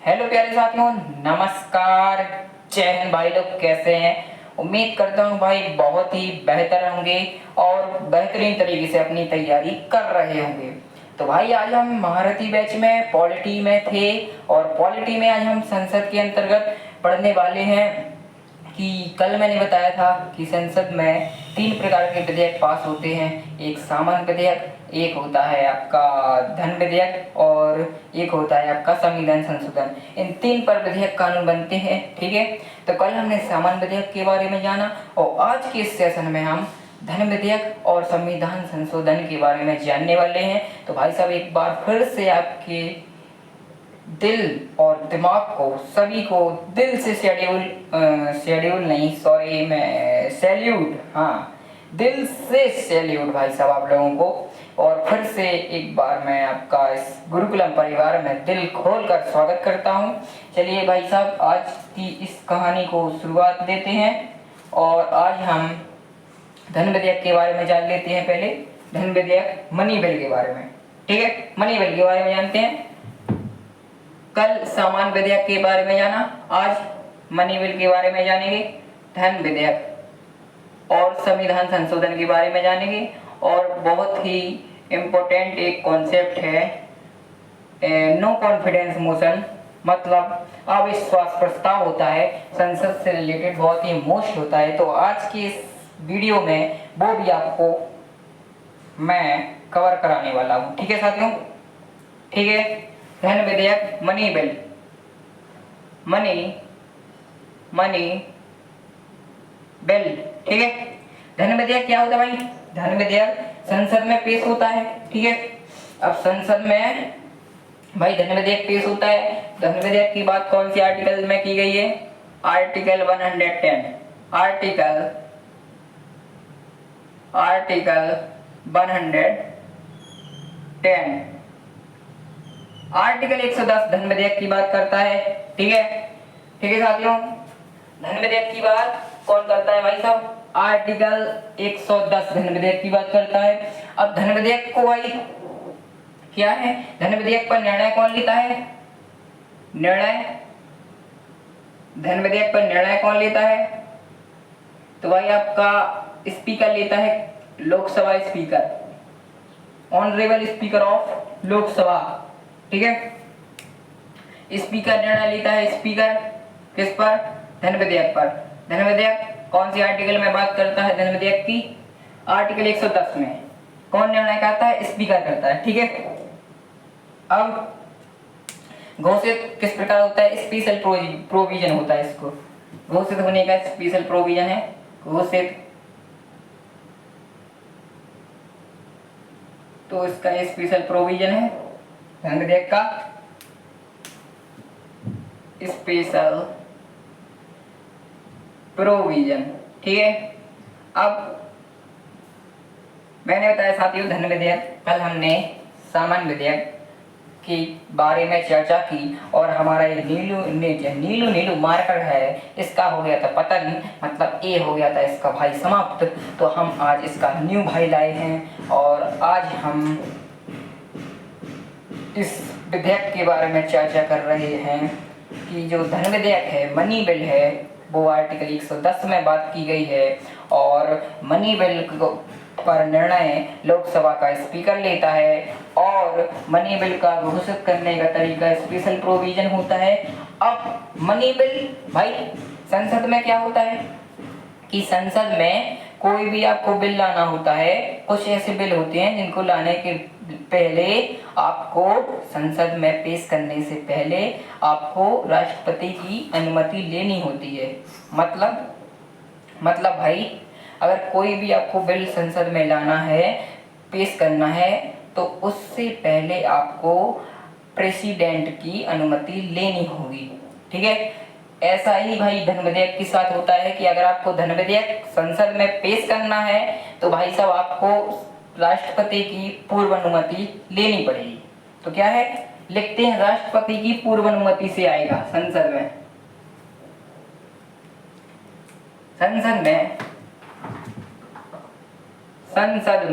Hello प्यारे साथियों, नमस्कार। जय हिंद भाई। लोग कैसे हैं? उम्मीद करता हूँ भाई बहुत ही बेहतर होंगे और बेहतरीन तरीके से अपनी तैयारी कर रहे होंगे। तो भाई आज हम महारथी बैच में पॉलिटी में थे और पॉलिटी में आज हम संसद के अंतर्गत पढ़ने वाले हैं कि कल मैंने बताया था कि संसद में 3 प्रकार के विधेयक पास होते हैं। एक सामान्य विधेयक, एक होता है आपका धन विधेयक और एक होता है आपका संविधान संशोधन। इन 3 पर विधेयक कानून बनते हैं। ठीक है, तो कल हमने सामान्य विधेयक के बारे में जाना और आज के इस सेशन में हम धन विधेयक और संविधान संशोधन के बारे में जानने वाले हैं। तो भाई साहब एक बार फिर से आपके दिल और दिमाग को सभी को दिल से सैल्यूट, हाँ दिल से सैल्यूट भाई साहब आप लोगों को। और फिर से एक बार मैं आपका इस गुरुकुलम परिवार में दिल खोल कर स्वागत करता हूँ। चलिए भाई साहब आज की इस कहानी को शुरुआत देते हैं और आज हम धन विधेयक के बारे में जान लेते हैं। पहले धन विधेयक मनी बिल के बारे में। ठीक है, मनी बिल के बारे में जानते हैं। कल सामान्य विधेयक के बारे में जाना, आज मनी बिल के बारे में जानेंगे। धन विधेयक और संविधान संशोधन के बारे में जानेंगे और बहुत ही इम्पोर्टेंट एक कॉन्सेप्ट है नो कॉन्फिडेंस मोशन, मतलब अविश्वास प्रस्ताव होता है संसद से रिलेटेड, बहुत ही मोस्ट होता है। तो आज की इस वीडियो में वो भी आपको मैं कवर कराने वाला हूँ। ठीक है साथियों, ठीक है। धन विधेयक मनी बिल, मनी बिल। ठीक है, धन विधेयक क्या होता है भाई? धन विधेयक संसद में पेश होता है। ठीक है, अब संसद में भाई धन विधेयक पेश होता है। धन विधेयक की बात कौन सी आर्टिकल में की गई है? आर्टिकल 110, आर्टिकल 110, आर्टिकल 110 धन विधेयक की बात करता है। ठीक है, ठीक है साथियों, धन विधेयक की बात कौन करता है भाई साहब? आर्टिकल 110 धन विधेयक की बात करता है। अब धन विधेयक को भाई क्या है, धन विधेयक पर निर्णय कौन लेता है? धन विधेयक पर निर्णय कौन लेता है? तो भाई आपका स्पीकर लेता है, Lok Sabha speaker, honourable speaker of Lok Sabha. ठीक है, स्पीकर निर्णय लेता है। स्पीकर किस पर? धन विधेयक पर। धन विधेयक कौन सी आर्टिकल में बात करता है? धन विधेयक की आर्टिकल 110 में। कौन निर्णय करता है? स्पीकर करता है। ठीक है, अब घोषित किस प्रकार होता है? स्पेशल प्रोविजन होता है, इसको घोषित होने का स्पेशल प्रोविजन है। घोषित, तो इसका स्पेशल प्रोविजन है धन विधेयक का स्पेशल प्रोविजन। ठीक है, अब मैंने बताया साथियों धन विधेयक, कल हमने सामान्य विधेयक के बारे में चर्चा की और हमारा ये नीलू मार्कर है, इसका हो गया था पतन, मतलब ए हो गया था इसका भाई समाप्त। तो हम आज इसका न्यू भाई लाए हैं और आज हम इस विधेयक के बारे में चर्चा कर रहे हैं कि जो धन विधेयक है, मनी बिल है, वो आर्टिकल 110 में बात की गई है और मनी बिल पर निर्णय लोकसभा का स्पीकर लेता है और मनी बिल का घोषित करने का तरीका स्पेशल प्रोविजन होता है। अब मनी बिल भाई संसद में क्या होता है कि संसद में कोई भी आपको बिल लाना होता है, कुछ ऐसे बिल होते हैं जिनको लाने के पहले आपको संसद में पेश करने से पहले आपको राष्ट्रपति की अनुमति लेनी होती है। मतलब भाई अगर कोई भी आपको बिल संसद में लाना है, पेश करना है, तो उससे पहले आपको प्रेसिडेंट की अनुमति लेनी होगी। ठीक है, ऐसा ही भाई धन विधेयक के साथ होता है कि अगर आपको धन विधेयक संसद में पेश करना है तो भाई साहब आपको राष्ट्रपति की पूर्व अनुमति लेनी पड़ेगी। तो क्या है, लिखते हैं राष्ट्रपति की पूर्व अनुमति से आएगा संसद में। संसद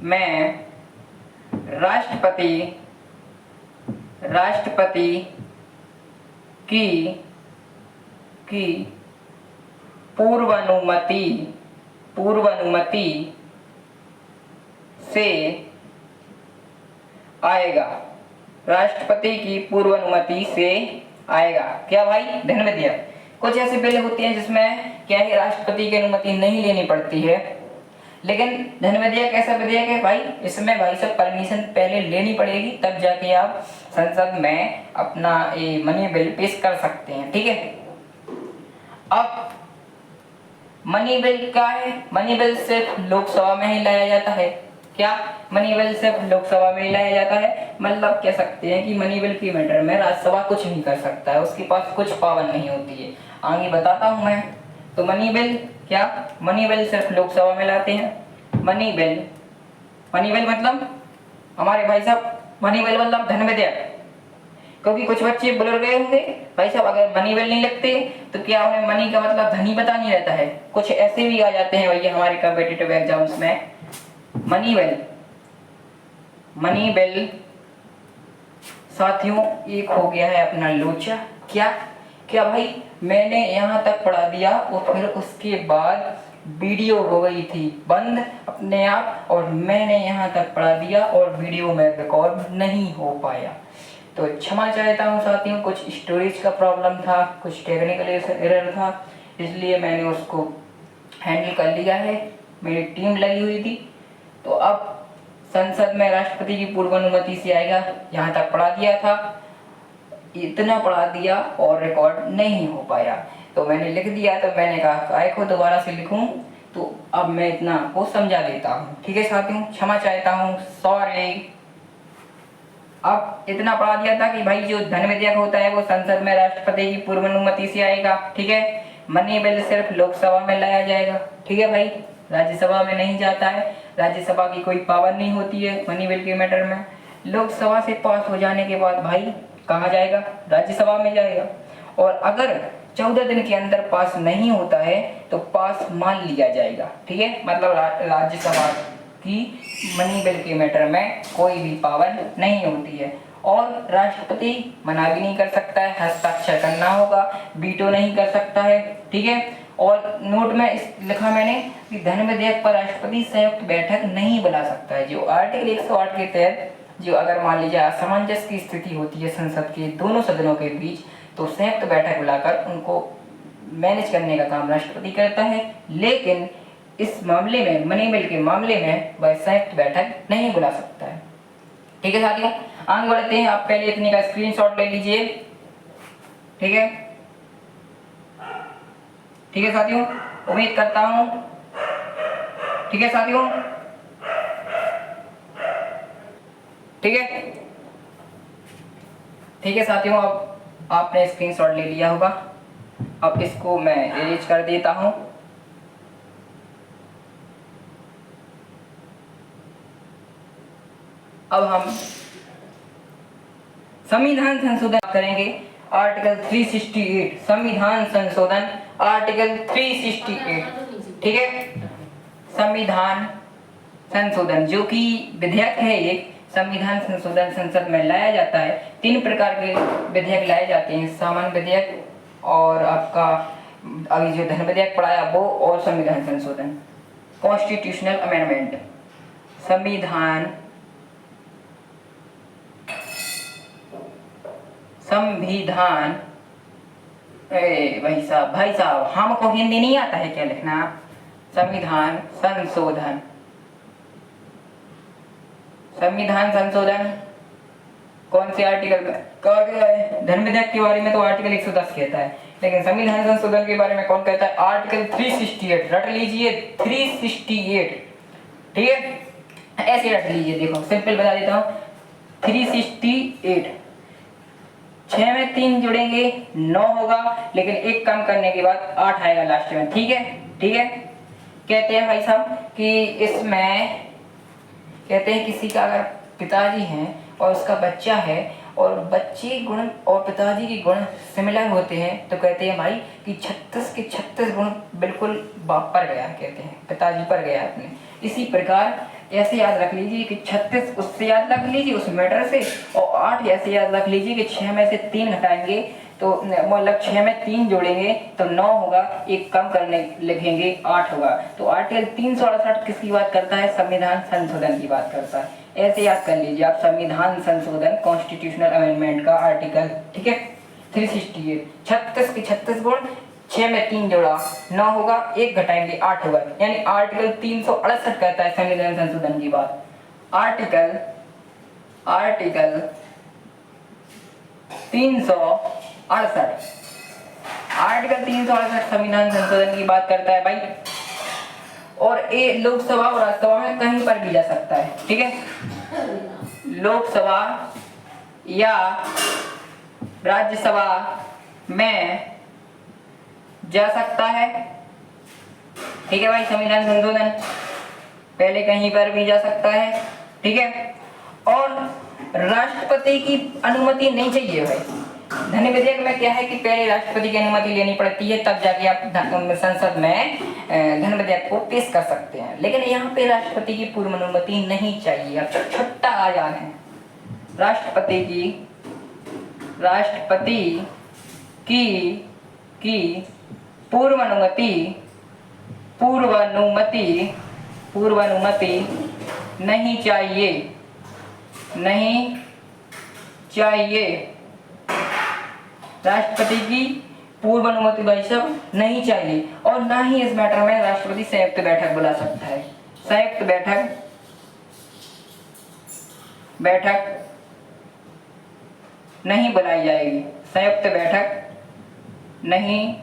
में राष्ट्रपति राष्ट्रपति की पूर्वानुमति से आएगा। राष्ट्रपति की पूर्वानुमति से आएगा। क्या भाई, ध्यान में दिया। कुछ ऐसे बिल होते हैं जिसमें क्या है, राष्ट्रपति की अनुमति नहीं लेनी पड़ती है, लेकिन ध्यान में दिया कैसा विधेयक है भाई, इसमें भाई सब परमिशन पहले लेनी पड़ेगी, तब जाके आप संसद में अपना ये मनी बिल पेश कर सकते हैं। ठीक है, अब मनी बिल क्या है? मनी बिल सिर्फ लोकसभा में ही लाया जाता है। क्या मनी बिल सिर्फ लोकसभा में ही लाया जाता है? मतलब कह सकते हैं कि मनी बिल की मैटर में राज्यसभा कुछ नहीं कर सकता है, उसके पास कुछ पावर नहीं होती है। आगे बताता हूं मैं। तो मनी बिल क्या, मनी बिल सिर्फ लोकसभा में लाते हैं। मनी बिल मतलब हमारे भाई साहब, मनी बिल मतलब धन विधेयक। क्योंकि कुछ बच्चे बोल गए होंगे भाई साहब अगर मनी बिल नहीं लिखते तो क्या उन्हें मनी का मतलब धन ही पता नहीं रहता है। कुछ ऐसे भी आ जाते हैं भैया हमारे कॉम्पिटिटिव एग्जाम्स में। मनी बिल साथियों एक हो गया है अपना लोचा। क्या भाई, मैंने यहाँ तक पढ़ा दिया और फिर उसके बाद वीडियो हो गई थी बंद अपने आप, और मैंने यहाँ तक पढ़ा दिया और वीडियो में रिकॉर्ड नहीं हो पाया। तो क्षमा चाहता हूँ साथियों, कुछ स्टोरेज का प्रॉब्लम था, कुछ टेक्निकल एरर था, इसलिए मैंने उसको हैंडल कर लिया है। मेरी टीम लगी हुई थी। तो अब संसद में राष्ट्रपति की पूर्वानुमति से आएगा, यहाँ तक पढ़ा दिया था, इतना पढ़ा दिया और रिकॉर्ड नहीं हो पाया। तो मैंने लिख दिया, तो मैंने कहा काय को दोबारा से लिखूं, तो अब मैं इतना आपको समझा देता हूँ। ठीक है साथियों, क्षमा चाहता हूँ, सॉरी। अब इतना पढ़ा दिया था कि भाई जो धन विधेयक होता है वो संसद में राष्ट्रपति की पूर्वानुमति से आएगा। ठीक है, मनी बिल सिर्फ लोकसभा में लाया जाएगा। ठीक है भाई, राज्यसभा में नहीं जाता है, राज्यसभा की कोई पावर नहीं होती है मनी बिल के मैटर में। लोकसभा से पास हो जाने के बाद भाई कहाँ जाएगा, राज्यसभा में जाएगा। और अगर 14 दिन के अंदर पास नहीं होता है तो पास मान लिया जाएगा। ठीक है, मतलब राज्यसभा की मनी बिल के मैटर में कोई भी पावर नहीं होती है, और राष्ट्रपति मना भी नहीं कर सकता है, हस्ताक्षर करना होगा, वीटो नहीं कर सकता है। ठीक है, और नोट में लिखा मैंने कि धन विधेयक पर राष्ट्रपति संयुक्त बैठक नहीं बुला सकता है। जो आर्टिकल 108 के तहत जो अगर मान लीजिए असमंजस की स्थिति होती है संसद के दोनों सदनों के बीच, तो संयुक्त बैठक बुलाकर उनको मैनेज करने का काम राष्ट्रपति करता है। लेकिन इस मामले में, मनी बिल के मामले में, वह संयुक्त बैठक नहीं बुला सकता है। ठीक है साथियों, आगे बढ़ते हैं। आप पहले इतने का स्क्रीनशॉट ले लीजिए। ठीक है, ठीक है साथियों, उम्मीद करता हूं। ठीक है साथियों, ठीक है, ठीक है साथियों, अब आपने स्क्रीनशॉट ले लिया होगा। अब इसको मैं एरेज कर देता हूं। अब हम संविधान संशोधन करेंगे। आर्टिकल 368, संविधान संशोधन आर्टिकल 368। ठीक है, संविधान संशोधन जो कि विधेयक है, एक संविधान संशोधन संसद में लाया जाता है। 3 प्रकार के विधेयक लाए जाते हैं, सामान्य विधेयक और आपका अभी जो धन विधेयक पढ़ाया वो, और संविधान संशोधन, कॉन्स्टिट्यूशनल अमेंडमेंट। संविधान भाई साहब हमको हिंदी नहीं आता है क्या लिखना? संविधान संशोधन, संविधान संशोधन कौन से आर्टिकल में कहा गया है? धन विधेयक के बारे में तो आर्टिकल 110 कहता है, लेकिन संविधान संशोधन के बारे में कौन कहता है? आर्टिकल 368। रट लीजिए 368। ठीक है, ऐसे रट लीजिए, देखो सिंपल बता देता हूँ। 368, 6 में 3 जुड़ेंगे 9 होगा, लेकिन एक कम करने के बाद 8 आएगा लास्ट में। ठीक है, ठीक है, कहते हैं भाई साहब कि इसमें कहते हैं किसी का अगर पिताजी हैं और उसका बच्चा है और बच्चे गुण और पिताजी के गुण सिमिलर होते हैं, तो कहते हैं भाई कि 36 के 36 गुण बिल्कुल बाप पर गया, कहते हैं पिताजी पर गया अपने। इसी प्रकार ऐसे याद रख लीजिए कि 36 उससे याद रख लीजिए उस मैटर से, और 8 ऐसे याद रख लीजिए कि 6 में से 3 घटाएंगे तो मतलब 6 में 3 जोड़ेंगे तो 9 होगा, एक कम करने लिखेंगे 8 होगा। तो आर्टिकल 368 किसकी बात करता है? संविधान संशोधन की बात करता है। ऐसे याद कर लीजिए आप, संविधान संशोधन कॉन्स्टिट्यूशनल अमेंडमेंट का आर्टिकल, ठीक है। 368 36 के 36 गुण 6 में 3 जोड़ा 9 होगा, एक घटाएंगे 8 होगा, यानी आर्टिकल 368 कहता है संविधान संशोधन की बात। आर्टिकल 368 आर्टिकल 368 संविधान संशोधन की बात करता है भाई। और ये लोकसभा और राज्यसभा में कहीं पर भी जा सकता है, ठीक है। लोकसभा या राज्यसभा में जा सकता है, ठीक है भाई। संविधान संशोधन पहले कहीं पर भी जा सकता है, ठीक है। और राष्ट्रपति की अनुमति नहीं चाहिए भाई। धन विधेयक में क्या है कि पहले राष्ट्रपति की अनुमति लेनी पड़ती है, तब जाके आप संसद में धन विधेयक को पेश कर सकते हैं। लेकिन यहाँ पे राष्ट्रपति की पूर्व अनुमति नहीं चाहिए। अब छठा आ जाए, राष्ट्रपति की पूर्व अनुमति नहीं चाहिए राष्ट्रपति की पूर्व अनुमति भाई साहब नहीं चाहिए। और ना ही इस मैटर में राष्ट्रपति संयुक्त बैठक बुला सकता है। संयुक्त बैठक नहीं बुलाई जाएगी, संयुक्त बैठक नहीं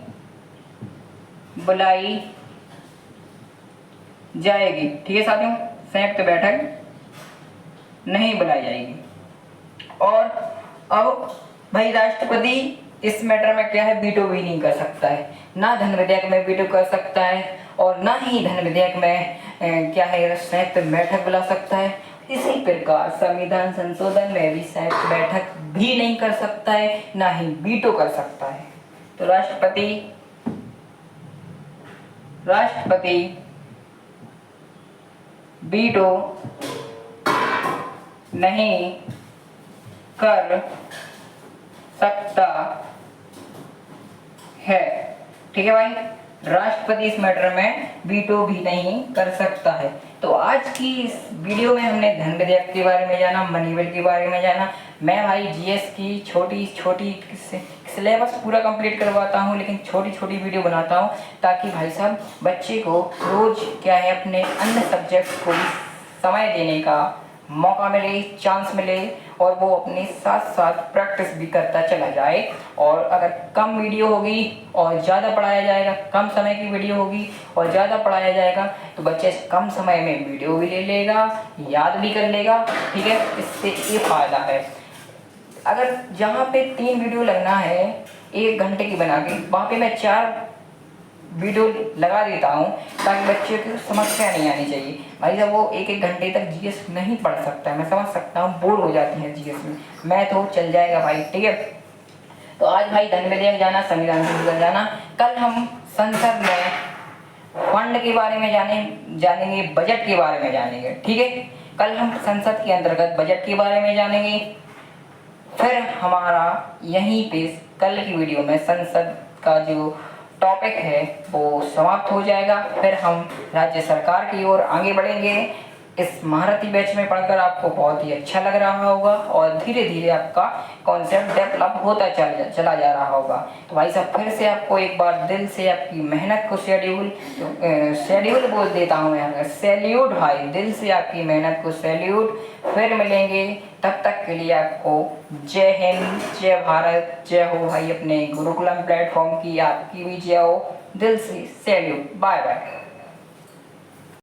बुलाई जाएगी, ठीक है साथियों। संयुक्त बैठक नहीं बुलाई जाएगी। और अब भाई राष्ट्रपति इस मैटर में क्या है, वीटो भी नहीं कर सकता है। ना धन विधेयक में वीटो कर सकता है और ना ही धन विधेयक में क्या है, संयुक्त बैठक बुला सकता है। इसी प्रकार संविधान संशोधन में भी संयुक्त बैठक भी नहीं कर सकता है, ना ही वीटो कर सकता है। तो राष्ट्रपति वीटो नहीं कर सकता है, ठीक है भाई। राष्ट्रपति इस मैटर में वीटो भी नहीं कर सकता है। तो आज की इस वीडियो में हमने धन विधेयक के बारे में जाना, मनी बिल के बारे में जाना। मैं भाई जीएस की छोटी सिलेबस पूरा कंप्लीट करवाता हूँ, लेकिन छोटी छोटी वीडियो बनाता हूँ ताकि भाई साहब बच्चे को रोज क्या है अपने अन्य सब्जेक्ट को भी समय देने का मौका मिले, चांस मिले, और वो अपने साथ साथ प्रैक्टिस भी करता चला जाए। और अगर कम वीडियो होगी और ज़्यादा पढ़ाया जाएगा, कम समय की वीडियो होगी और ज़्यादा पढ़ाया जाएगा, तो बच्चे कम समय में वीडियो भी ले लेगा, याद भी कर लेगा, ठीक है। इससे ये फायदा है। अगर जहाँ पे 3 वीडियो लगना है 1 घंटे की बना के, वहाँ पे मैं 4 वीडियो लगा देता हूँ ताकि बच्चे को समस्या नहीं आनी चाहिए। भाई साहब वो 1 घंटे तक जीएस नहीं पढ़ सकता है, मैं समझ सकता हूँ, बोर हो जाती है जीएस में। मैं तो चल जाएगा भाई, ठीक है। तो आज भाई धन विधेयक जाना, संविधान संशोधन जाना। कल हम संसद में फंड के बारे में जानेंगे, बजट के बारे में जानेंगे, ठीक है। कल हम संसद के अंतर्गत बजट के बारे में जानेंगे। फिर हमारा यहीं पे कल की वीडियो में संसद का जो टॉपिक है वो समाप्त हो जाएगा। फिर हम राज्य सरकार की ओर आगे बढ़ेंगे। इस महारथी बैच में पढ़कर आपको बहुत ही अच्छा लग रहा होगा और धीरे धीरे आपका कॉन्सेप्ट डेवलप होता चला जा रहा होगा। तो भाई साहब फिर से आपको एक बार दिल से आपकी मेहनत को शेड्यूल बोल देता हूँ मैं, सैल्यूट भाई, दिल से आपकी मेहनत को सैल्यूट। फिर मिलेंगे, तब तक के लिए आपको जय हिंद, जय भारत, जय हो भाई। अपने गुरुकुलम प्लेटफॉर्म की आपकी भी जय हो, दिल से सैल्यूट, बाय बाय।